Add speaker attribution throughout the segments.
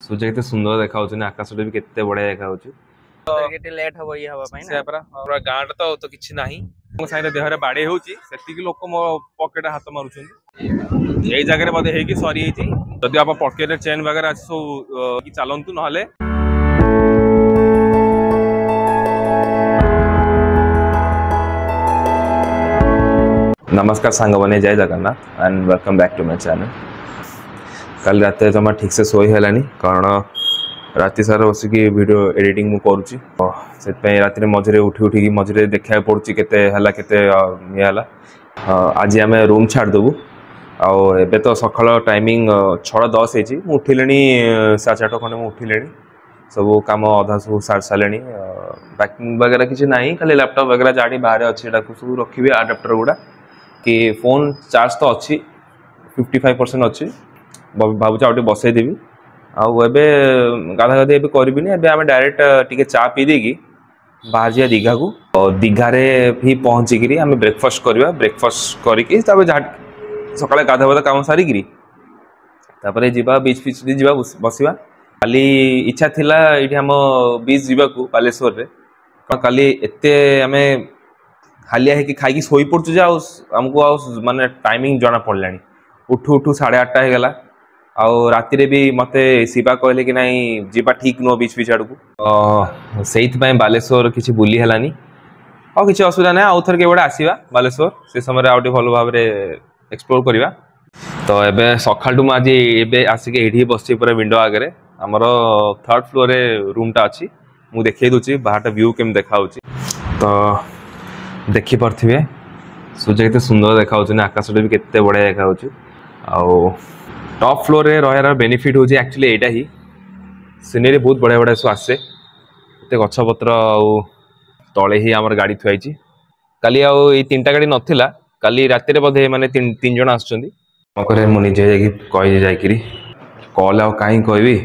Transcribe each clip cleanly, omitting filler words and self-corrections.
Speaker 1: सूर्य केते सुंदर देखा आकाश भी केते बढ़िया देखा
Speaker 2: केते लेट हबो ये हबा पई
Speaker 1: से परा पूरा गांड तो किछि नाही मो साइड देहरे बाडे होउची सेति लोक मो पॉकेट हाथ मारुछन एई जगह रे बदे हे कि सॉरी हेची जदि आप पॉकेट चेन वगैरह अछि सो कि चालंतु नहले नमस्कार सांग बने जय Jagannath and welcome back to my channel. कल रात जमा ठीक से सोई हेलानी कारण राति सारा बसिक वीडियो एडिटिंग मु करूची से राति मझे उठी उठिकी मझे देखा पड़ुची केते हला केते ये हला आज आम रूम छाड़ देबू आबे तो सकाल टाइमिंग 6:10 होती उठिले 8:30 खंडे उठिले सब कम अधा सब सार सारे पैकिंग वगैरह किसी ना खाली लैपटॉप वगैरह जाटी बाहर अच्छे सब रखी आडाप्टर गुड़ा कि फोन चार्ज तो अच्छी 55% अच्छी भावुँ आउटे बसईदेवी आबे गाधा गाधी करी आम डायरेक्ट टी चा पी देकी बाहर जा दीघा को दीघारे भी पहुँचिकी आम ब्रेकफास्ट करवा ब्रेकफास्ट करके सकाଳେ गाधा बाधा काम सारिकी जावा बीच फिच जा बसवा काली इच्छा थिला ये आम बीच जावाक बालेश्वर रे काली एते आमे हालिया है कि खाई शोई पड़चु जे आमको माने टाइमिंग जना पड़ला उठू उठू 8:30 हो गला राति भी मते शिवा कहले कि नहीं जीवा ठीक नुह बीच बीच आड़क से बालेश्वर किसी बुली हेलानी आ किसी असुविधा ना आउ थे केवड़े आसवा बालेश्वर से समय आउटे भल भाव एक्सप्लोर करवा तो एबे सकाळटू मु आज एबे आसिक एठी बसछि पूरा विंडो आगे आमर 3rd फ्लोर रे रूम टा अछि मु देखै दोछि बाहरटा व्यू केम देखा होछि तो देखि परथिबे सूर्य केते सुंदर देखा होछि आकाश भी केते बढ़िया देखा होछि आ टॉप फ्लोर रे रहार बेनिफिट होछि एक्चुअली एटा ही सीनरी बहुत बढ़िया बढ़िया सब आसे एते गछपत्र तले ही आमर गाड़ी थुआइछि काली आउ ए तीनटा गाड़ी नथिला काली राति रे बधे माने तीन जण आछछन्ती मकरे मु निजे जाकी कहि जाईकरी कॉल आ काई कहबी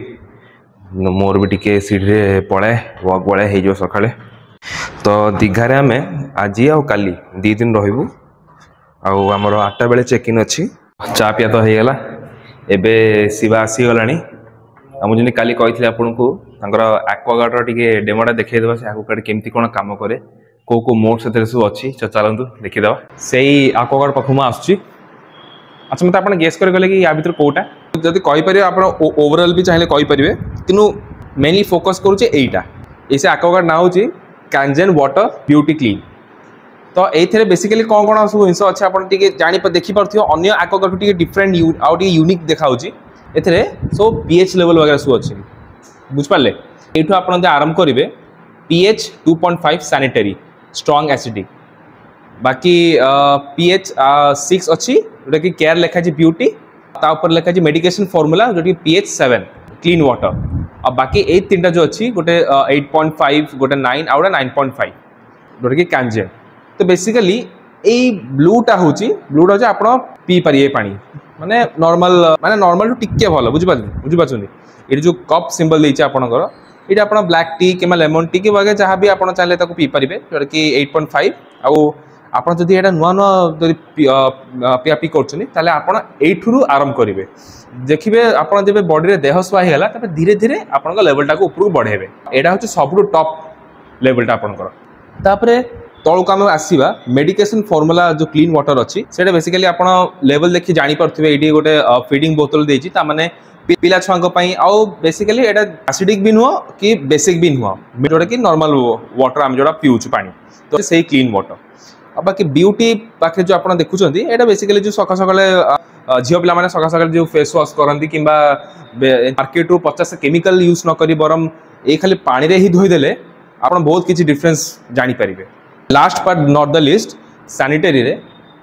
Speaker 1: मोर भी टिके सीढ़ी पड़े वॉक बड़े हो जो सकाळे तो दीघारे आम आज आ काली 2 दिन रहबू आमर 8टा बेले चेक इन अच्छी चा पिया तो हो गला एबे शिवा आसीगला मुझे काली कही आपन को एक्वागार्ड टे डेमोटा देखा से एक्वागार्ड केमती कौन काम करे को मोड से सब अच्छी चलतु देखीद से एक्वागार्ड पाख आसुची अच्छा मत आप गेस करगले कि या भर कौटा जब कहीपर आप ओवरऑल भी चाहिए कहीपर कि मेनली फोकस करुचे एटा इसे एक्वागार्ड ना हूँ कैंजन वाटर ब्यूटी क्लीन तो ये बेसिकली कौन कौन सब जिन अच्छे आप देखिपे अन्य एक्वागार्ड टी डिफरेन्ट आउ यूनिक देखा ए सब पीएच लेवल वगैरह सब अच्छे बुझिपारे ये आप आरंभ करेंगे पीएच 2.5 सैनिटरी स्ट्रॉन्ग एसिडिक बाकी पीएच 6 अच्छी जोटा कि केयर लिखा ब्यूटी तापर लिखा मेडिकेशन फॉर्मूला जो कि पीएच 7 क्लीन वाटर और बाकी ये 3टा जो अच्छी गोटे 8.5 गोटे 9 आउ 9.5 जोटा कि कैंजेन तो बेसिकली यही ब्लूटा हूँ आप पी पारे पानी माने नॉर्मल टू टिके भल बुझिपार ये जो कप सिंबल देती आपंकर ये आप ब्लैक टी कि लेमन टी कि वगैरह जहाँ भी आप चाहिए पी पारे जोटा कि 8.5 आउ आप जदि नुआ नुआ जब पिया पी कर आरंभ करेंगे देखिए आप जब बॉडी रे देह सुहा होगा तब धीरे धीरे आप लेवलटा को ऊपर बढ़ेबे यहाँ हूँ सब टॉप लेवलटा आपंकर तौक आम आसवा मेडिकेशन फॉर्मूला जो क्लीन वाटर अच्छी से बेसिकली आप लेवल देखिए जानीपे ये गोटे फीडिंग बोतल देती माने पिला छुआ आउ बेसिकली यहाँ एसिडिक भी नुह कि बेसिक भी नुह जोटा कि नॉर्मल वाटर आम जो पीऊँ पानी तो से क्लीन वाटर बाकी ब्यूटी पाखे जो आप देखुं ये बेसिकली जो सका सका झील पे सका सका जो फेस वाश करती कि मार्केट रू 50 केमिकल यूज न करी बरम ये खाली पानी रे ही धोईदेले आप बहुत किसी डिफरेन्स जानीपर last part not the list sanitary रे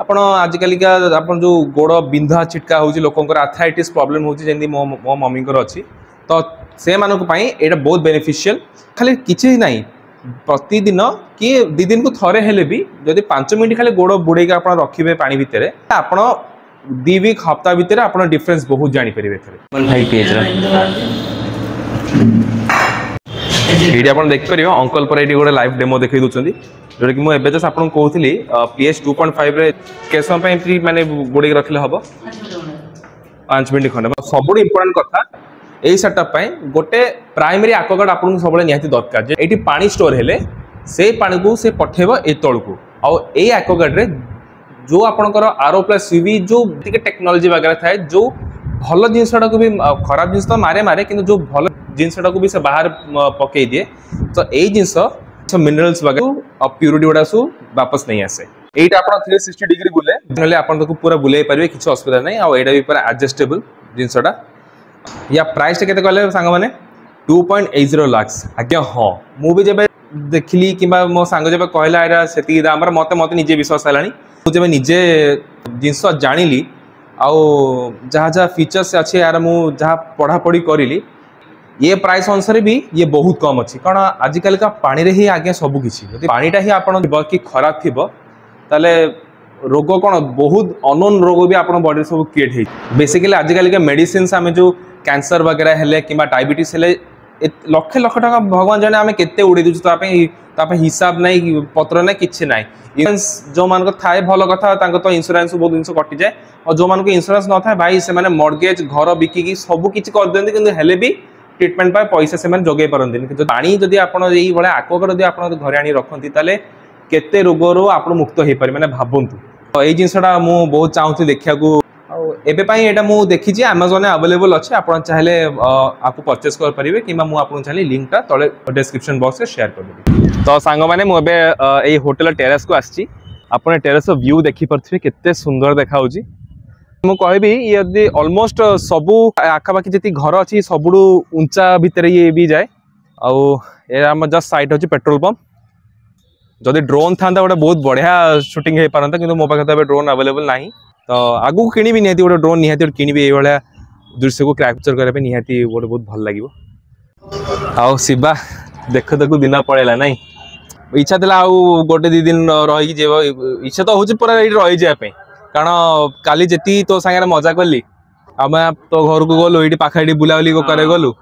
Speaker 1: आपण आजिकल आप जो गोड़ बिंधा छिटका हो लोकंर आर्थराइटिस प्रॉब्लम होती मो मम्मी अच्छी तो से ये बहुत बेनिफिशियल खाली किसी ना प्रतिदिन कि 2 दिन को थरे हेले भी जदि 5 मिनट खाली गोड़ बुड़े आप रखिए पानी भितर आप 2 वीक हफ्ता भितर आप डिफरेन्स बहुत जानीपर ये आप देखिए अंकल पर ये गोटे लाइव डेमो देखई दूसरी जोटा कि मुझे जस्ट आपको कहती पीएच 2.5 के समय माने बुड़े रखले हम 5 मिनट खंडे सब इम्पोर्टाट कथा यही सेटअप गोटे प्राइमरी आक्वागार्ड आपको सब निहाती दरकार ये पानी स्टोर हेले से पानी को से पठेब ए तल को आई आक्वागार्ड रे जो आपंकर आरओ प्लस सीवी जो टेक्नोलोजी वगैरह थाए जो भल जिनसा भी खराब जिन तो मारे मारे कि जो भल जिनसा भी से बाहर पकई दिए तो यही जिनस मिनरल्स वगैरह प्यूरिटी गुड़ा सब वापस नहीं आसे एटा आप 360 डिग्री बुले ना आप पूरा बुले पारे किसी असुविधा नहीं आईटा भी पूरा एडजस्टेबल जिनसा या प्राइस केते कहले सांग मैंने 2.80 लाख आज्ञा हाँ मुझे जब देखिली कि मो सांग जब कहला यहाँ से दाम मत मत निजे विश्वास है मुझे निजे जिनस जानी आउ जहाँ जहाँ फीचर्स अच्छे यार मुझे जहाँ पढ़ापढ़ी करी ये प्राइस अनुसार भी ये बहुत कम अच्छी कारण आजिकल का पानी रे ही आगे सबकि पानीटा ही आप कि खराब थी ताले रोग कौन बहुत अनोन रोग भी आप बॉडी सब क्रिएट हो बेसिकली आजिकल के मेडिसिन आम जो कैंसर वगैरह हेले कि डायबिटीज हेले लक्ष लक्ष टका भगवान जाने आम केते उड़े दूसरे हिसाब नहीं पत्र ना कि ना इन्शुरांस जो मान थाए भल कथा तो इन्शुरांस बहुत जिन कटि जाए और जो मान इन्शुरांस न था भाई से मॉर्गेज घर बिकिकी सब किसी कर दिखते कि हेले भी ट्रिटमेंट पैसा से जोगे पारती पानी जब आप आक्वागार्ड जब आप घर आनी रखती ताले केते रोगर आप मुक्त हो पारे मैंने भावतु तो यही जिनसा मुझे बहुत चाहूँ देखा एबे मुझे देखी अमेजन अवेलेबल अच्छे आप चाहिए आपको परचेस करेंगे कि मुझे चाहिए लिंकटा तले डिस्क्रिप्शन बॉक्स में शेयर कर तो सांग मैंने मुझे होटेल टेरेस को आसी आप टेरेस व्यू देखिपे केते सुंदर देखा मु कहबी ये ऑलमोस्ट सबू आखापाखि जी घर अच्छी सबुठ उंचा भितर ये भी जाए आम जस्ट साइट अच्छे पेट्रोल पंप जदि ड्रोन था गोटे बहुत बढ़िया शूटिंग हो पारता कि मो पाखे ड्रोन अवेलेबल ना तो आगू किणी निहाती गोटे ड्रोन निहाती गोटे किणी ये दृश्य को कैप्चर करने निहाती गोटे बहुत भल लगे आउ शिवा देख देखु दिन पड़ेगा ना इच्छा था गोटे 2 दिन रही इच्छा तो हूँ पूरा रही जाए कारण काली जी तो सांगे मजा कली आम तो घर को गलु ये पाखे बुलाबुली करे गलु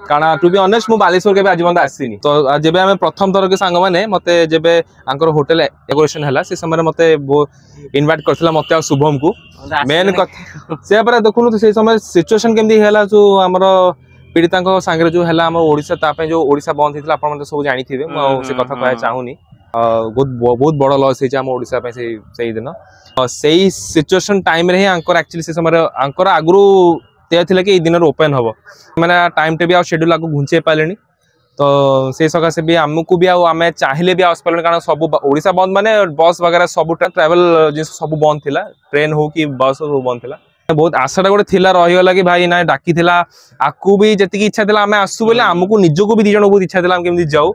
Speaker 1: कारण टू बी ऑनेस्ट मु बालेश्वर के आज बंद आसनी तो जब आम प्रथम थर के सांग मैंने मत जब आंकर होटेल डेकोरेशन है से समय मत इनवाइट करथिला मत आ शुभम को मेन कथा से देखुन तो से समय सिचुएशन केमती है जो आमर पीड़िता सांगे जो है ओडिशा जो ओडिशा बंद होता आप सब जानी थे से कथा कह चाहूनी बहुत बड़ लॉस होम ओडिशा से दिन से सिचुएशन टाइम रे आंकर एक्चुअली से समय आंकर आगु तय थे कि दिन ओपन हम मैंने टाइम टे भी आ शेड्यूल आगे घुंचे पारे तो से सकाशे भी आमको भी आम चाहिए भी आस पारे कारण सब ओडिशा बंद माने बस वगैरह सब ट्रावेल जिन सब बंद थी ट्रेन हो कि बस सब बंद थी बहुत आशाटा गोटे रहीगला कि भाई ना डाकी आपको भी जी इच्छा था आम आसू बोले आमको निजको भी 2 जन बहुत इच्छा था केमती जाऊ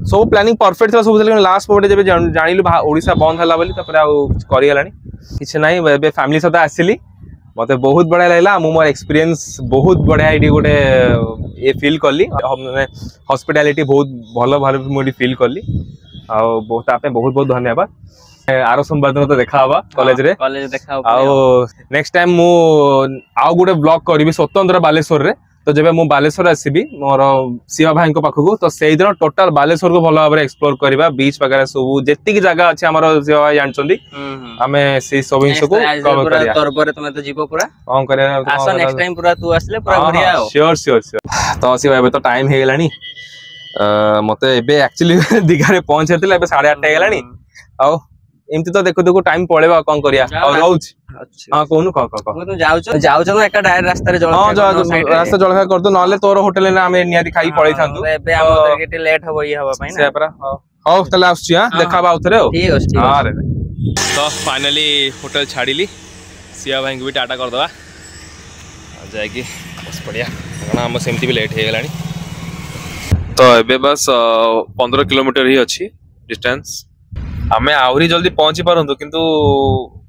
Speaker 1: सब प्लानिंग परफेक्ट था सब लास्ट मोमेंट जब जानिलु ओडिशा बंद है बोली करगला किसी ना फैमिली सहित आसली मत बहुत बढ़िया लगला मोर एक्सपीरियंस बहुत बढ़िया ये गोटे ये फील कली हॉस्पिटैलिटी बहुत भल भाव मुझे फील कली बहुत बहुत धन्यवाद आरो सोमवार दिन तो देखा कॉलेज रे नेक्स्ट टाइम मु आउ गोटे ब्लॉग करी स्वतंत्र बालेश्वर रे तो जब मु बालेश्वर आसबि मोर शिवा भाई पाखक तो से दिन टोटाल बालेश्वर को भल भाव एक्सप्लोर करवा बीच वगैरह सब जी जगह अच्छे आम शिवा भाई जानते आम से सब जिन को श्योर श्योर श्योर तो शिवा तो टाइम हो गलानी मत एक्चुअली दीघा पहुंचे 8:30 गलानी आ एमती तो देखो देखो टाइम पड़ेगा कौन करिया और रोज हां कोनु तुम जाउछ ना एका डायरेक्ट रास्ता रे रास्ता जळखा कर दो नले तोर होटल ने हम नियाती खाई पळै थांतु
Speaker 2: एबे हम केटे लेट हबो ई हबा पई ना से परा
Speaker 1: हां तले आछी हां देखा बा उथरे हो
Speaker 2: ठीक है
Speaker 1: हां रे तो फाइनली होटल छाड़ीली सिया भाई को भी टाटा कर दवा जाय कि बस पड़िया कारण हम सेमती भी लेट हे गलानी तो एबे बस 15 किलोमीटर ही अच्छी डिस्टेंस आमे आहरी जल्दी पहुंची पारंतु किंतु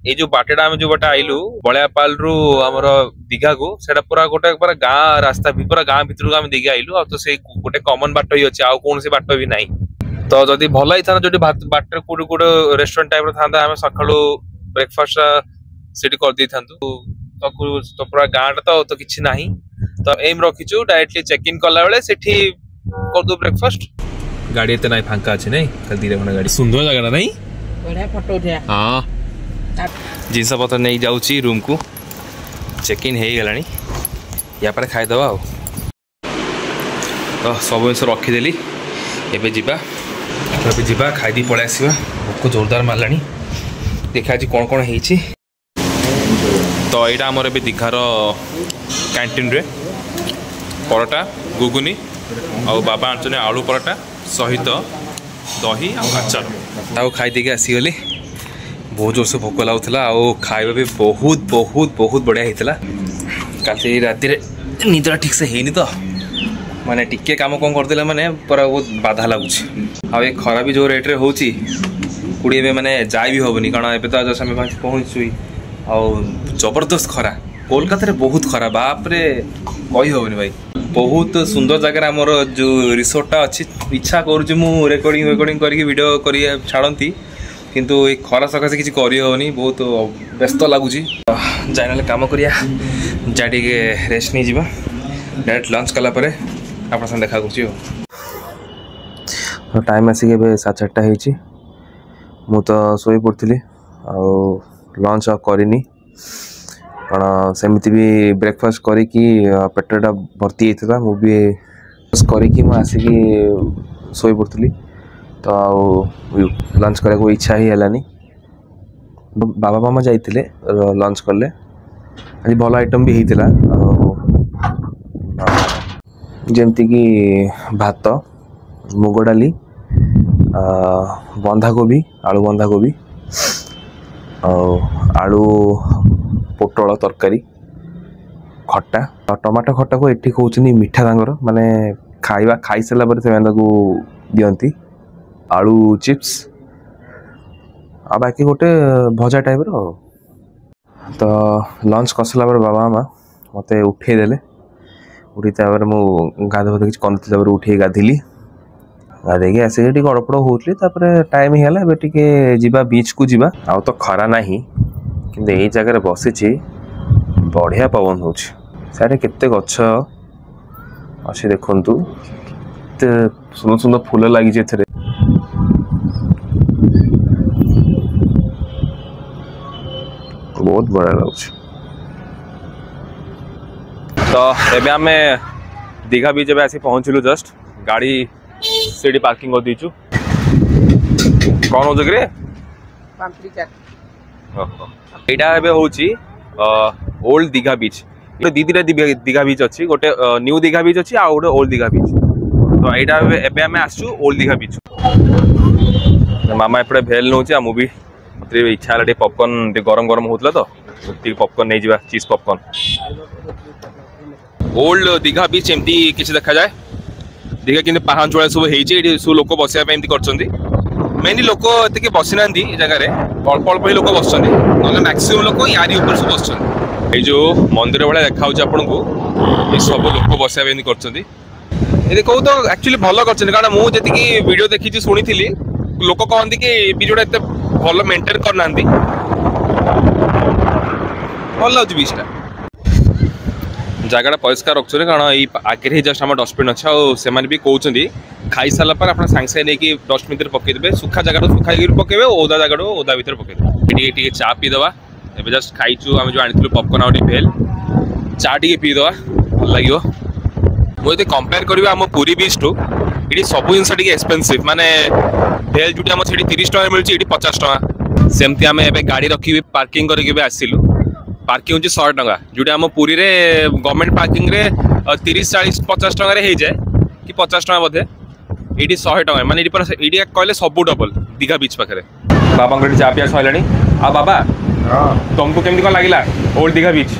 Speaker 1: ये जो बाटेटा आमे जो बाटे आइलु बळियापाल रु हमर दीघा को सेटा पूरा गोटे पूरा गां रास्ता भी पूरा गां भीतर को आमे दीघा आइलु आ तो से गोटे कॉमन बाट ही अछि आ कोन से बाट भी नाही तो जदी भलो ही था जोटी बाट कोड कोड रेस्टोरेंट टाइप रो थांदा आमे सखाळु ब्रेकफास्ट सिटी कर दी थांतु तो पूरा गां तो किछि नाही तो एम रखिछु डायरेक्टली चेक इन करला बेले सेठी कर दो ब्रेकफास्ट गाड़ी एते नाही फांका अछि नहीं कल धीरे खना गाड़ी सुंदर जगह नहीं
Speaker 2: बढ़िया फोटो उठा
Speaker 1: हां जिनसा पत्र नहीं जाउची रूम को चेक इन हे गलानी या पर खाईदेवा तो सब जिन रखीदेली एबे जीवा खाईदी पलि आसवा भोक जोरदार मारा देखा आज कौन कौन होती तो यहाँ आमर ए दीघार कैंटीन रे परोटा गुगुनी आ बाबा आनी आलू परोटा सहित दही आचार खाई आसीगली बहुत जोर से भोक लगुला खाଇବା भी बहुत बहुत बहुत बढ़िया होता काली राति निद्रा ठीक से है तो माने टिके काम कौन करदे माने पूरा बहुत बाधा लगुच आ खरा भी जो रेट्रे हो कुड़ी माने जाए भी हेनी कारण एवं तो आज समय पहुँचु आ जबरदस्त खरा कोलकाता बहुत खरा बापरे कही हेनी भाई बहुत सुंदर जगह आमर जो रिसोर्टा अच्छी इच्छा करुँच रेकर्डिंग करके वीडियो कर छाड़ती किंतु ये खरा सकाशे किसी करनी बहुत व्यस्त लगुच जाए कम करिया जाए रेस्ट नहीं जावा डायरेक्ट लंच कलापर आप देखा कर टाइम आसिक 4:30 मु तो शोई पड़ी लंच करनी कारण सेमती भी ब्रेकफास्ट करी पेटटा भर्ती होता मुझे करी आसिक शोई पड़ी तो लंच करने को इच्छा ही है बाबा मामा जाइए लंच कले आज भल आइटम भी होता जमती कि भात मुग डाली बंधाकोबी आलू बंधाकोबी आलू पोटल तरकारी खट्टा टमाटो खट्टा को एठी कहते मीठा तांगर माने खाइबा खाई सारा पर से दियंती आलू चिप्स आ बाकी गोटे भजा टाइप रो तो लंच कसला बाबा मामा मत उठे देले उठी मुझे गाधो किसी कर उठे गाधिली गाधे आसिक गड़पड़ होती टाइम है टे जा बीच को जीवा आउ तो खरा ना कि यही जगह बसी बढ़िया पवन हो सारे केते गछ अच्छे देखु सुंदर सुंदर फूल लगी बहुत बढ़िया लगे तो एबे आमे दीघा बीच आसी पहुँचलु जस्ट गाड़ी से पार्किंग कर दीचु कौन हो जगह यहाँ ओल्ड दीघा बीच दीदी दीघा बीच अच्छी गोटे न्यू दीघा बीच अच्छी आउ गोटे ओल्ड दीघा बीच तो यहाँ आसु ओल्ड दीघा बीच मामा एपटे भेल नौ मुझे मत इच्छा है पॉपकॉर्न गरम गरम होता तो पॉपकॉर्न नहीं जावा चीज पॉपकॉर्न ओल्ड दीघा बीच एमती किसी देखा जाए दीघा कि पाहाच वाला सब होती सब लोक बसापी मेनली लोक ये बसी ना जगह अल्प अल्प ही लोक बस ना मैक्सीम लोक यारी ऊपर सब बस ये जो मंदिर भाया देखा आपन को ये सब लोक बसापी कर कौ तो एक्चुअली भल कर कारण मुझे वीडियो देखी शुणी लोक कहते कि बीचटा एत भल मेंटेन करना भल लगे बीचटा जगह परिष्कार रखुच्छे कारण ये आगे ही जस्ट आम डस्टबिन अच्छे से भी कहते खाई सारा पर आप सागे सागे नहीं डस्टबिन पकईदे सुखा जगह सुखा पकड़े ओदा जगह ओदा भर पकईदे ये चा पीदे एवं जस्ट खाइचु आम जो आनी पॉपकॉर्न आउट भेल चा टे पीदे भल लगे मुझे कंपेयर करी आम पुरी बीच टू ये सब जिन एक्सपेनसिव माने भेल जो 30 टका मिलूँ ये 50 टका सेमती आम ए गाड़ी रखी पार्किंग करके आसिलु पार्किंग हूँ 100 टका जोटा आम पुरी रे गवर्नमेंट पार्किंग रे 30 40 50 टका हो जाए कि 50 टका बोधे ये 100 टका माने ये कहले सब डबल दीघा बीच पाखे बाबा चा पिया सैलानी आ बाबा तुमको केमती कौन लगे ओल्ड दीघा बीच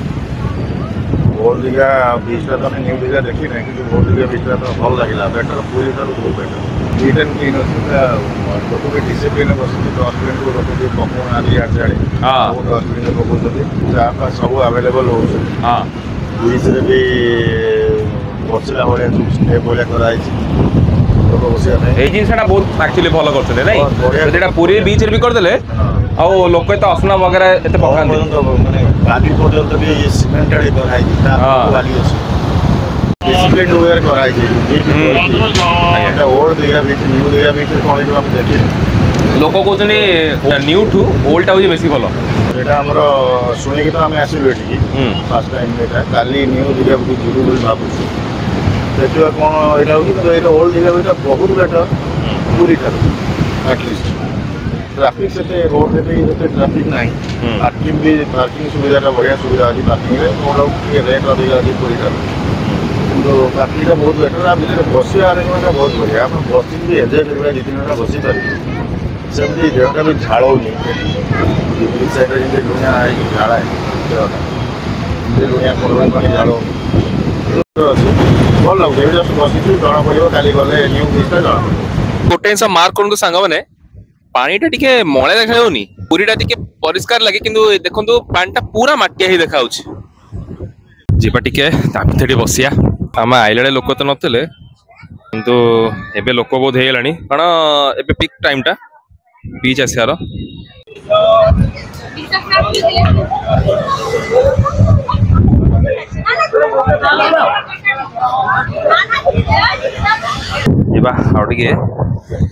Speaker 3: ओल्ड दीघा बीच तो न्यू दीघा देखी ना कि ओल्ड दीघा बीच तो भल लगे बेटर पूरी तरह बहुत बेटर नीट एंड क्लीन अच्छे लोक भी डिसिप्लिन बस डस्टबिन को लोग पकाउना इाड़े सियाड़े डस्टबिन पकाउं चापा सब आवेलेबल हो बीच भी बसला भाया स्टे भाया कराई
Speaker 1: जिनसा बहुत एक्चुअली भल कर पूरी बीच भी करदे लोक तो असना वगैरह एत पका
Speaker 3: माने बाली पर्यंत भी सिमेंटेड कराई डिसिप्लिन वेयर कराई छै ओल्ड दिघा बीच न्यू दिघा बीच कोन हम देखि
Speaker 1: लोक कहते न्यू टू ओल्ड टा बेसी भल
Speaker 3: এটা আমরা শুনি তো আমি আসিলু এটি ফার্স্ট টাইম এটা কালি নিউ দিঘা বুঝি জিরু বলে ভাবুছি ଦେଖିବା କ'ଣ ଏଇଟା ହେଉଛି କିନ୍ତୁ ଏଇଟା ଓଲ୍ଡ ଦିଘା ଏଇଟା ବହୁତ ବେଟର ପୁରୀଠାରୁ ଆଟଲିଷ୍ଟ ଟ୍ରାଫିକ୍ ସେତେ ରୋଡ଼ରେ ବି ସେତେ ଟ୍ରାଫିକ୍ ନାହିଁ ପାର୍କିଂ ସୁବିଧାଟା ବଢ଼ିଆ ସୁବିଧା ଅଛି ପାର୍କିଂରେ କ'ଣ ଟିକେ ରେଟ୍ ଅଧିକା ଅଛି ପୁରୀଠାରୁ କିନ୍ତୁ ପାର୍କିଂଟା ବହୁତ ବେଟର ଆ ଭିତରେ ବସିବା ଆରେଞ୍ଜମେଣ୍ଟଟା ବହୁତ ବଢ଼ିଆ ଆପଣ ବସିକି ବି ଏନ୍ଜୟ କରିବା 2-3 ଘଣ୍ଟା ବସିପାରିବେ ସେମିତି ଦେହଟା ବି ଝାଳ ହେଉନି ବିଚ୍ ସାଇଡ଼୍ରେ ଯେମିତି ଲୁଣିଆ ହେଇକି ଝାଳାଏ ଦେହଟା ଏମିତି ଲୁଣିଆ ପଡ଼ବା ପାଣି ଝାଳ ହେଉନି ଅଛି ଭଲ ଲାଗୁଛି ଏବେ ଜଷ୍ଟ ବସିଛୁ ଜଣା ପଡ଼ିବ କାଲି ଗଲେ ନ୍ୟୁ ବିଚ୍ଟା ଜଣା ପଡ଼ିବ
Speaker 1: ଗୋଟେ ଜିନିଷ ମାର୍କ କରନ୍ତୁ ସାଙ୍ଗମାନେ ପାଣିଟା ଟିକେ ମଳିଆ ଦେଖାଯାଉନି ପୁରୀଟା ଟିକେ ପରିଷ୍କାର ଲାଗେ କିନ୍ତୁ ଦେଖନ୍ତୁ ପାଣିଟା ପୁରା ମାଟିଆ ହେଇ ଦେଖାଯାଉଛି ଯିବା ଟିକେ ତା ଭିତରେ ବସିବା ଆମେ ଆଇଲା ବେଳେ ଲୋକ ତ ନଥିଲେ କିନ୍ତୁ ଏବେ ଲୋକ ବହୁତ ହେଇଗଲାଣି କାରଣ ଏବେ ପିକ୍ ଟାଇମଟା ବିଚ୍ ଆସିବାର ଯିବା ଆଉ ଟିକେ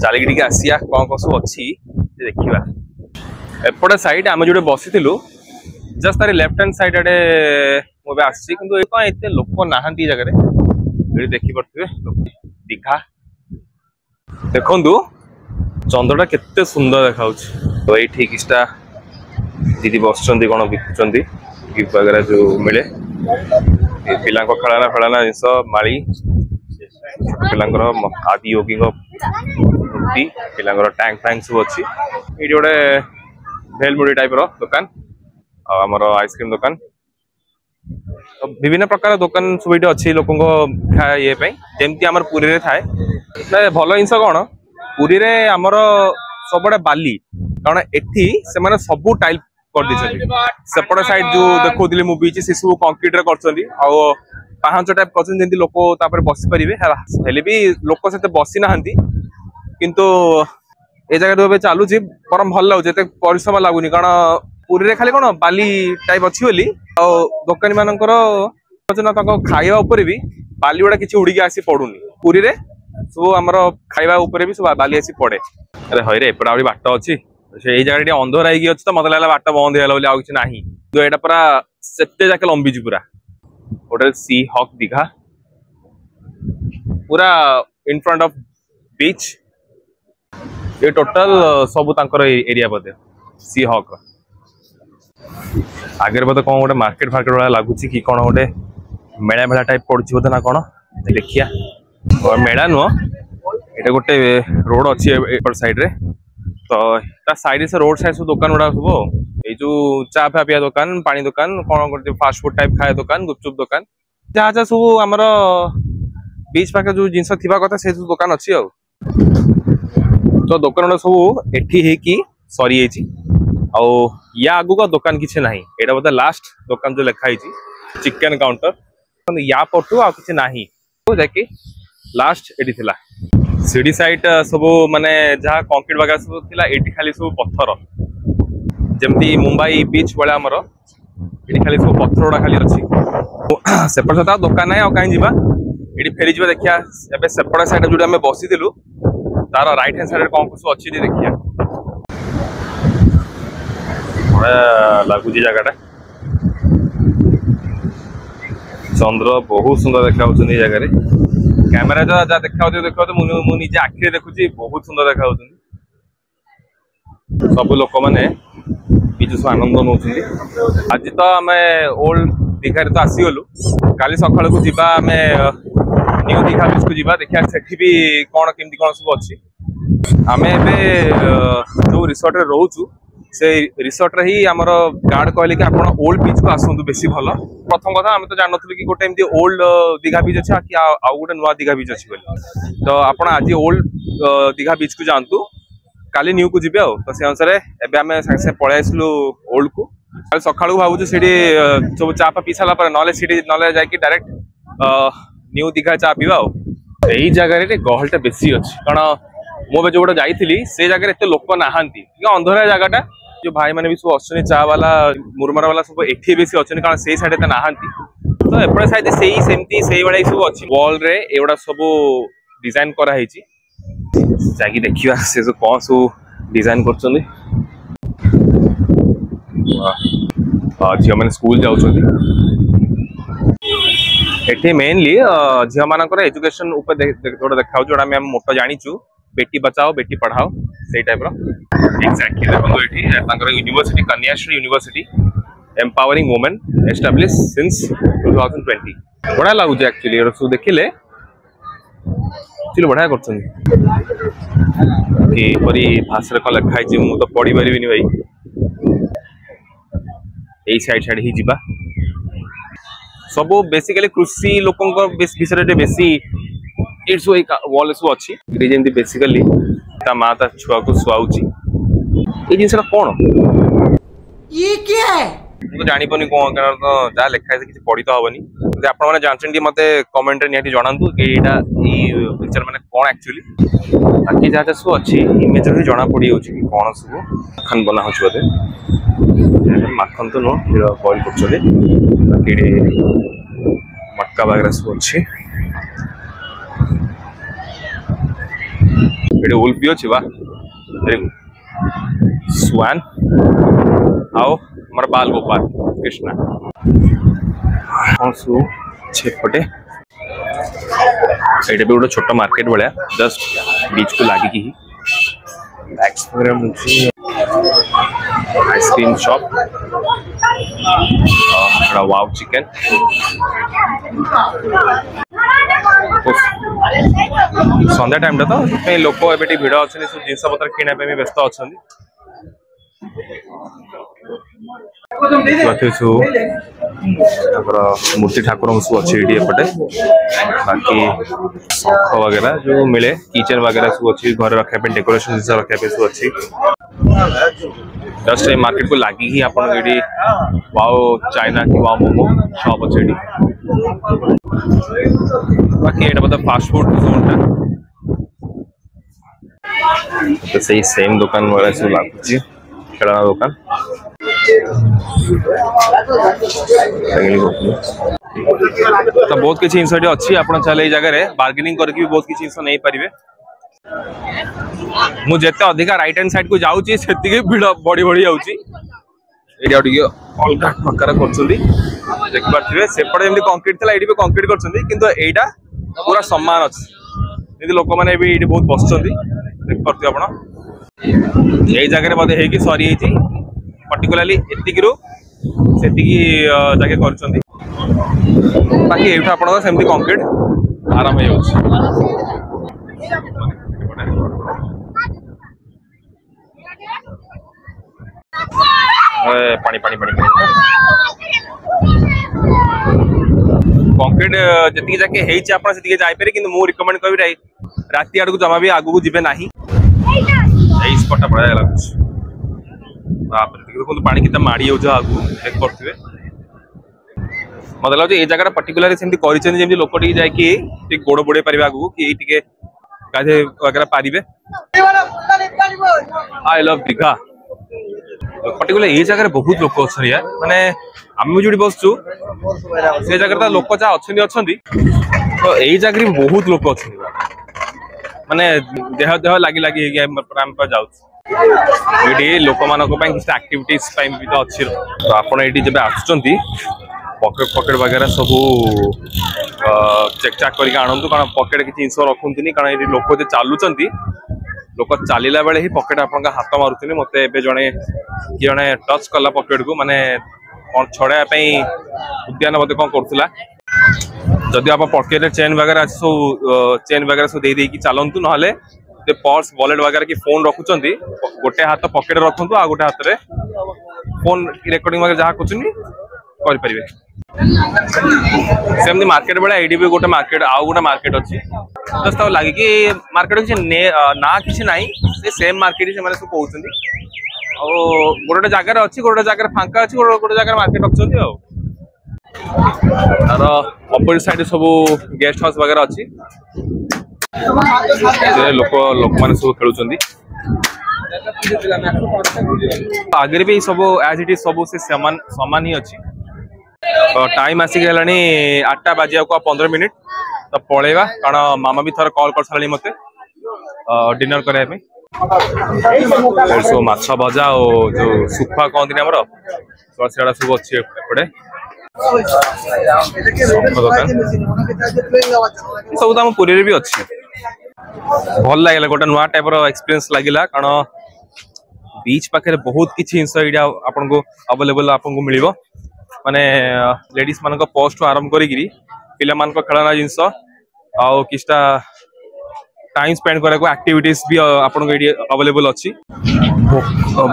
Speaker 1: ଚାଲିକି ଟିକେ ଆସିବା କ'ଣ କ'ଣ ସବୁ ଅଛି ଦେଖିବା ଏପଟେ ସାଇଡ୍ ଆମେ ଯୋଉଠି ବସିଥିଲୁ ଜଷ୍ଟ ତାର ଲେଫ୍ଟ ହ୍ୟାଣ୍ଡ ସାଇଡ୍ ଆଡ଼େ ମୁଁ ଏବେ ଆସିଛି କିନ୍ତୁ ଏ କ'ଣ ଏତେ ଲୋକ ନାହାନ୍ତି ଏ ଜାଗାରେ ଏଠି ଦେଖିପାରୁଥିବେ ଦୀଘା ଦେଖନ୍ତୁ ଚନ୍ଦ୍ରଟା କେତେ ସୁନ୍ଦର ଦେଖାଯାଉଛି ତ ଏଇଠି କିଛିଟା ଦିଦି ବସୁଛନ୍ତି କ'ଣ ବିକୁଛନ୍ତି ଗିଫ୍ଟ ବଗେରା ଯୋଉ ମିଳେ ପିଲାଙ୍କ ଖେଳନା ଜିନିଷ ମାଳି ପିଲାଙ୍କର ଆଦି ୟୋଗୀଙ୍କ ମୂର୍ତ୍ତି ପିଲାଙ୍କର ଟ୍ୟାଙ୍କ ଫ୍ୟାଙ୍କ ସବୁ ଅଛି ଏଇଠି ଗୋଟେ ଭେଲମୁଢି ଟାଇପର ଦୋକାନ ଆଉ ଆମର ଆଇସ୍କ୍ରିମ ଦୋକାନ ବିଭିନ୍ନ ପ୍ରକାର ଦୋକାନ ସବୁ ଏଇଠି ଅଛି ଲୋକଙ୍କ ଇଏ ପାଇଁ ଯେମିତି ଆମର ପୁରୀରେ ଥାଏ ଭଲ ଜିନିଷ କ'ଣ ପୁରୀରେ ଆମର ସବୁଆଡେ ବାଲି କାରଣ ଏଠି ସେମାନେ ସବୁ ଟାଇଲ କରିଦେଇଛନ୍ତି ସେପଟ ସାଇଡ୍ ଯୋଉ ଦେଖଉଥିଲି ମୁଁ ବିଚ୍ ସେ ସବୁ କଂକ୍ରିଟରେ କରିଛନ୍ତି ଆଉ ପାହାଞ୍ଚ ଟାଇପ୍ କରିଛନ୍ତି ଯେମିତି ଲୋକ ତାପରେ ବସି ପାରିବେ ହେଲେ ବି ଲୋକ ସେତେ ବସି ନାହାନ୍ତି କିନ୍ତୁ ଏ ଜାଗାରେ ଏବେ ଚାଲୁଛି ବରଂ ଭଲ ଲାଗୁଛି ଏତେ ପରିଶ୍ରମ ଲାଗୁନି କାରଣ ପୁରୀରେ ଖାଲି କ'ଣ ବାଲି ଟାଇପ୍ ଅଛି ବୋଲି ଆଉ ଦୋକାନୀ ମାନଙ୍କର ତାଙ୍କ ଖାଇବା ଉପରେ ବି ବାଲି ଗୁଡା କିଛି ଉଡିକି ଆସି ପଡୁନି ପୁରୀରେ ସବୁ ଆମର ଖାଇବା ଉପରେ ବି ସବୁ ବାଲି ଆସି ପଡେ ଆରେ ହଇରେ ଏପଟେ ଆହୁରି ବାଟ ଅଛି ଏଇ ଜାଗାରେ ଟିକେ ଅନ୍ଧାର ହେଇକି ଅଛି ତ ମତେ ଲାଗିଲା ବାଟ ବନ୍ଦ ହେଇଗଲା ବୋଲି ଆଉ କିଛି ନାହିଁ କିନ୍ତୁ ଏଇଟା ପୁରା ସେତେ ଯାକେ ଲମ୍ବିଛି ପୁରା ଗୋଟେ ସି ହକ୍ ଦୀଘା ପୁରା इन फ्रंट ऑफ बीच ये टोटल सब तांकर एरिया बोधे सी हॉक आगे बोधे कौन गोटे मार्केट फार्केट वाला लगुच कि कौन गोटे मेला मेला टाइप पड़ी बोधे ना कौन देखिया और मेला नुह ये गोटे रोड अच्छी एपट साइड रे तो ता साइड से रोड साइड सब दुकान गुड़ा सब ये जो चा फा पिया दुकान पानी दुकान कौन गोटे फास्ट फूड टाइप खाए दुकान गुपचुप दुकान जहाँ जहाँ सब आमर बीच पाखे जो जिनस थिबा कथा से दुकान अच्छी आ तो दुकान सब एठी है कि सरी या आगु का दुकान किसी ना यहाँ बोधे लास्ट दुकान जो लिखाई चिकेन काउंटर या पटू आ कि ना जाकि लास्ट एटी थिला सीढ़ी साइड सब माने जहाँ कंक्रीट वगैरह सब थिला एटी खाली सब पत्थर जमती मुंबई बीच वाला आमर एटी खाली सब पत्थर गुड़ा खाली अच्छी सेपट सता दुकान ना कहीं जावा ये फेरी जा देखिया एबे सेपट साइड जो आम बसी तार राइट हैंड साइड कौन कुछ अच्छी देखिया लगुच जगह चंद्र बहुत सुंदर देखा जगह कैमेरा जहाँ देखा देखा मुझे आखिरी देखुची बहुत सुंदर देखा सब लोक मैंने सब आनंद नौ आज तो आम ओल्ड दीघा तो आसीगलु काली सकाल को जीवा आम न्यू दीघा बीच को जीवा देखिया सेठी भी कौन केमती कौन सब अच्छी आम एबे जो रिसोर्ट रे रोचु से रिसोर्ट रे ही आमर गार्ड कहले कि आपण ओल्ड बीच को आसंतु बेसी भलो प्रथम कथा आम तो जान नथुल कि गोटे एमती ओल्ड दीघा बीच अछि कि आ गोटे नुवा दीघा बीच अछि बोली तो आपण आज ओल्ड दीघा बीच को जानतु काली न्यू को जीबे तो से अनुसार एबे आम संगे संगे पळे आसलु ओल्ड को काल सकाळु भाबुछु सेठी सब चापा पी साला पर नले सेठी नले जाय कि डायरेक्ट न्यू दीघा चा पीवा एई जगह रे गहलटा बेसी अछि कारण मो जो गोटे जाइली से जगह एत लोक नाहांती अंधरा जगहटा जो भाई मैंने भी सब अच्छे चा वाला मुरमरा वाला सब एठी बेसी अच्छे कारण से साइड एत नाहांती तो एपटे साइड से भाई सब अच्छी वॉल रे एगुड़ा सब डिजाइन कराई जाकि देखिए से सब कौन सब डिजाइन कर झील मैंने स्कूल जाती मेनली झील मान एजुकेशन थोड़ा देखा जोड़ा आम मोटो जाचु बेटी बचाओ बेटी पढ़ाओ से टाइप एक्जाक्टली देखो ये university Kanyashree university empowering women establish since 2020 बढ़िया लगुच एक्चुअली सब देखिले बढ़िया करपरी भाषा कौन लिखाई मुझे तो पढ़ी पारि भाई यही साइड साइड ही जीवा सब बेसिकली कृषि लोकों विषय बेसी वॉल सब अच्छी जमी बेसिकली ता माँ ता छुआ को शुआऊची ये जिनसा कौन
Speaker 2: ये क्या है
Speaker 1: तो जानी पानी कौन तो जहाँ लिखा है किसी पढ़ी तो हबनी आप जानते मत कमेंट निहाती जनातु कि पिक्चर मैंने कौन एक्चुअली बाकी जहाँ सब अच्छी इमेज ही जना पड़ी हो कौन सब माखन बना हो बोधे माखन तो नुह बॉइल कर बाकी मटका वगैरह सब अच्छी उल्फ भी अच्छी वाह स्वान आओ हमारा बाल गोपाल कृष्णा छेपटे ये भी गोटे छोट मार्केट भाया जस्ट बीच को लगिकी आइसक्रीम शॉप वाव चिकन संध्या टाइम तो लोक ए भिड़ अच्छे सब जिनस पत्र किनापी व्यस्त अच्छा मूर्ति ठाकुर सब अच्छे एपटे बाकी शंख वगैरह जो मिले किचन वगैरह सब अच्छी घर रखा डेकोरेशन जिन रखा सब अच्छी जस्ट मार्केट को लगी ही आप वाओ चाइना की वाओ मोमो शॉप अच्छे बाकी ये मतलब फास्ट फूड जोन तो सही सेम दुकान वगैरह सब लगुच खेलना दुकान तो बहुत किसी जिन अच्छी आप चले जगह बार्गेनिंग करके भी बहुत किसी जिन नहीं पारे मुझे अधिका राइट हैंड साइड को जाऊँगी से भिड़ बढ़ी बढ़ी जाऊँगी अलग प्रकार कर सेपटे जमी कंक्रीट था ये कंक्रीट कर पूरा सम्मान अच्छी लोक मैंने भी ये बहुत बस देख पार्थे आप यही जगह बोधे है सरी पर्टिकुलाली एतिकू से जगह कर बाकी ये आपमती कंक्रीट आराम हो पानी पानी पानी कंक्रीट जी जाके जापे कि मुझे रिकमेंड करी राति आड़ को जमा भी आगू जीवे ना स्पटा बढ़िया लगुच देखो पानी कितना माड़ी हो आगू देख पारे मत लगे ये जगह पर्टिकुलर सेमती लोक जाकि गोड़ बोड़े पारे आगू कि गाधे वगैरह पारे आई लव दीघा पर्टिकुलर ये जगह बहुत लोक अच्छा माने आम जो बसचु से जगह लोक जहाँ अच्छा तो यही जगह बहुत लोक अच्छा माने देह देह लगी लगी जाऊ लोक मान एक्टिविटीज भी तो अच्छी तो आपड़ ये जब आसुँच पकेट पकेट वगैरह सब चेक चाक करके आणतु कारण पकेट किसी जिन रखुनि कारण ये लोक जो चलुंट लोक चलला बेले ही पकेट आप हाथ मारुनी मत जड़े किए टच कला पकेट को माने कौन छड़ाई उद्यान बोधे कौन करूला जदि आप पकेट चेन वगैरह सब दे चलतु ना पर्स वॉलेट वगैरह की फोन रखुंट गोटे हाथ पकेट रखु आ गोटे हाथ में फोन रेकर्डिंग वगैरह जहाँ करें सेमती मार्केट बेला ये भी गोटे मार्केट आउ गोटे मार्केट अच्छी जस्ट लगे कि मार्केट किसी ना किसी ना सेम मार्केट से सब कहते गोटे जगार अच्छी गोटे जगार फांका अच्छी गोटे जगार मार्केट रखुच्च तार अपोजिट साइड सब गेस्ट हाउस वगैरह अच्छी लोक मैंने सब खेलुं आगे भी सब एज इट इज सब से सामान ही अच्छी तो टाइम आसिक है 8टा बाजिया को 15 मिनिट तो पलैया कारण मामा भी थोड़ा कॉल कर सारे मत डिनर करने सब माछ भजा और जो सुखा कहते आमर तो सीटा सब अच्छी एपटे सब तो आम पुरी भी अच्छी भल लगे गोटे नुआ टाइप एक्सपीरियंस लगिला कारण बीच पाखे बहुत किसी जिनस आपन को अवेलेबल आपको मिल माने लेडीज मान पोस्ट आरंभ करी पिला मान खेलना जिनस आउ किछटा टाइम स्पेंड करने को एक्टिविटीज भी आपन को अवेलेबल अच्छी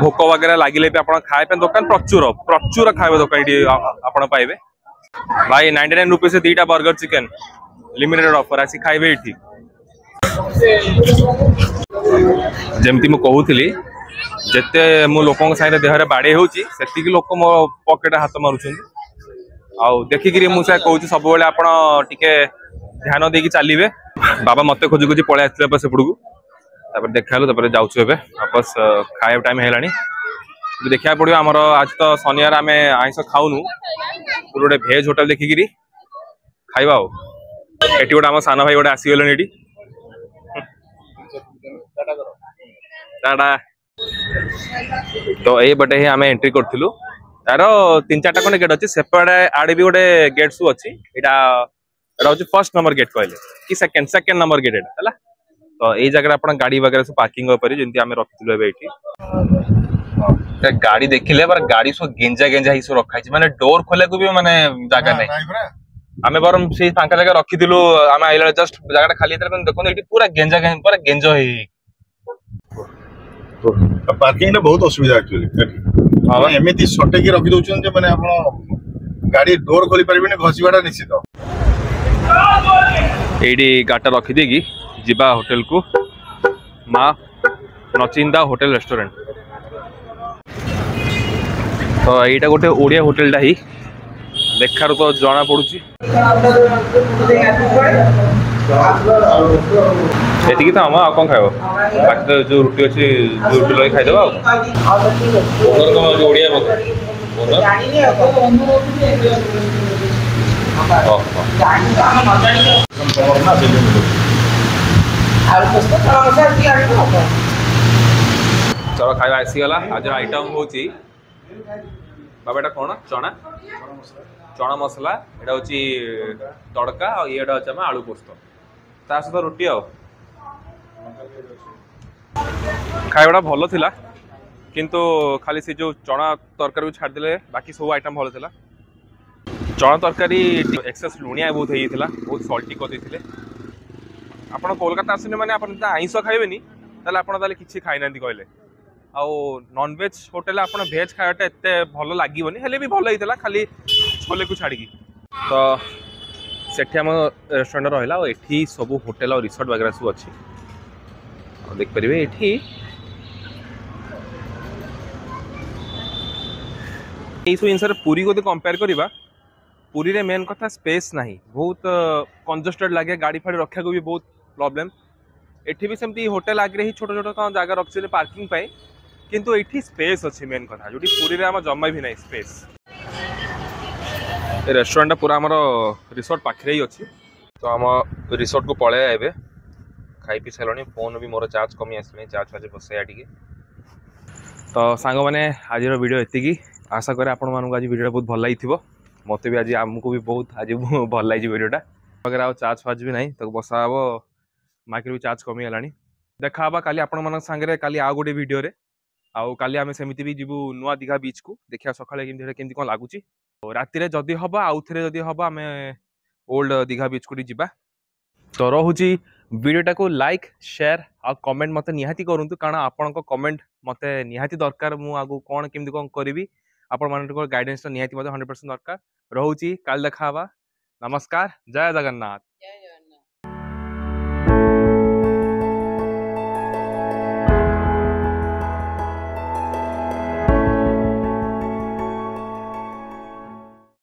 Speaker 1: भोक वगैरह लगे भी आप खाए दुकान प्रचुर प्रचुर खाए दुकान आप पाइबे भाई 99 रुपीज से 2टा बर्गर चिकेन लिमिटेड ऑफर आसी खाइबे एठी जेमती मु कहूली जिते मु लोकों साइड देहरे बाड़े होची सेतिकी लोक मो पॉकेट हाथ मारुछन आउ देखिकी मुझे कहूँ सब बेले आपण टिके ध्यान देकी चलिए बाबा मत खोजी खोजी पलि आसते सेपड़ू देखा जाऊँ ए वापस खाया टाइम है देखा पड़ो आमर आज तो शनिवार आम आइस खाऊनु गोटे भेज होटल देखिकी खाइबा एटी गोटे आम सान भाई गोटे आसीगले ये तो ये बटे ही आम एंट्री करूँ तार 3-4टा खंडे गेट अच्छी सेपटे आड़े भी गोटे गेट सब अच्छी यहाँ फर्स्ट नंबर गेट कहले कि सेकेंड नंबर गेट है तो यही जगह आप गाड़ी वगैरह सब पार्किंग जमी आम रखी गाड़ी देखिले पर गाड़ी सब गेंजा गेंजा ही सब रखाई माने डोर खोले को भी माने जगह नहीं आमे बरम से फांका जगह रखिलु आम आइला जस्ट जगह खाली देखो ये पूरा गेंजा पूरा गेंज
Speaker 3: पार्किंग बहुत असुविधा एक्चुअली एमती सटेकी रखी दउछन माने आपण गाड़ी डोर खोली परिबेनी घसीबाटा निश्चित
Speaker 1: एडी गाटा रखी देगी जिबा होटल को माँ नचिंदा होटल रेस्टोरेंट तो यहाँ गोटे ओडिया होटेलटा ही देखार तो जना पड़ुची एतिकी तो आम कौन खाइब बाकी तो जो रुटी अच्छी जो रुटी लगे खाईदे ओडिया चलो खाଇବା आसीगला आज आइटम हूँ बाबा एटा कौन चना चना मसला एटा हूँ तड़का और ये हूँ आलू पोस्त ता सहित रुटी खाइबाटा भल थिला किंतु खाली से जो चना तरकारी छाड़दे बाकी सब आइटम भल थिला चना तरकारी एक्सेस लुणिया बहुत होता बहुत सल्टी करते आप कोलकाता आसने मैंने आप आइंस खाइबेनी ताले किसी खाई ना कहले आउ नॉनवेज होटेल आप भेज खायाटा एत भल लगभग हेल्ले भी भल होता खाली छोले को छाड़ी तो सेठी आम रेस्टोरेंट रहा एठी सब होटेल और रिसोर्ट वगैरह सब अच्छी देखिए ये सब जिन पूरी को कंपेयर करवा पुरी रे मेन कथा स्पेस नहीं बहुत कंजस्टेड लगे गाड़ी फाड़ी रखा को भी बहुत प्रॉब्लम एठी भी सेमती होटेल आगे ही छोट छोट जगह रखी पार्किंग पाई किंतु एठी स्पेस अच्छी मेन कथा जो पुरी रे आम जमा भी नहीं स्पेस रेस्टोरेंट पूरा आमर रिसोर्ट पाखे ही अच्छी तो आम रिसोर्ट को पलैया एवं खाई पी सारे फोन भी मोर चार्ज कमी आस चार्ज फार्ज बसैया टी तो सांग मैंने आज वीडियो एतिकी आशा करें आपण मानक आज वीडियो बहुत भल लगी मत भी आज आमको भी बहुत आज भल लगी वीडियोटा अगर आ चार्ज फार्ज भी नहीं तो बसा हम माइक भी चार्ज कमी है देखा काली आपण मान सांगे काली आ गोटे वीडियो रे आउ काली आम सेमती भी जीवु नुआ दीघा बीच को देखा सकाଳେ केमती कौन लगुच राति जदि हम आउ थे जदि हम आम ओल्ड दीघा बीच को जा तो रोची वीडियोटा को लाइक शेयर आ कमेंट मत निहाती करूँ कारण आपण कमेंट मत निहाती दरकार मु आगु कौन केमती कौन करी आपण मान गाइडेंस निहाती 100% दरकार रोची काल देखा नमस्कार जय जगन्नाथ।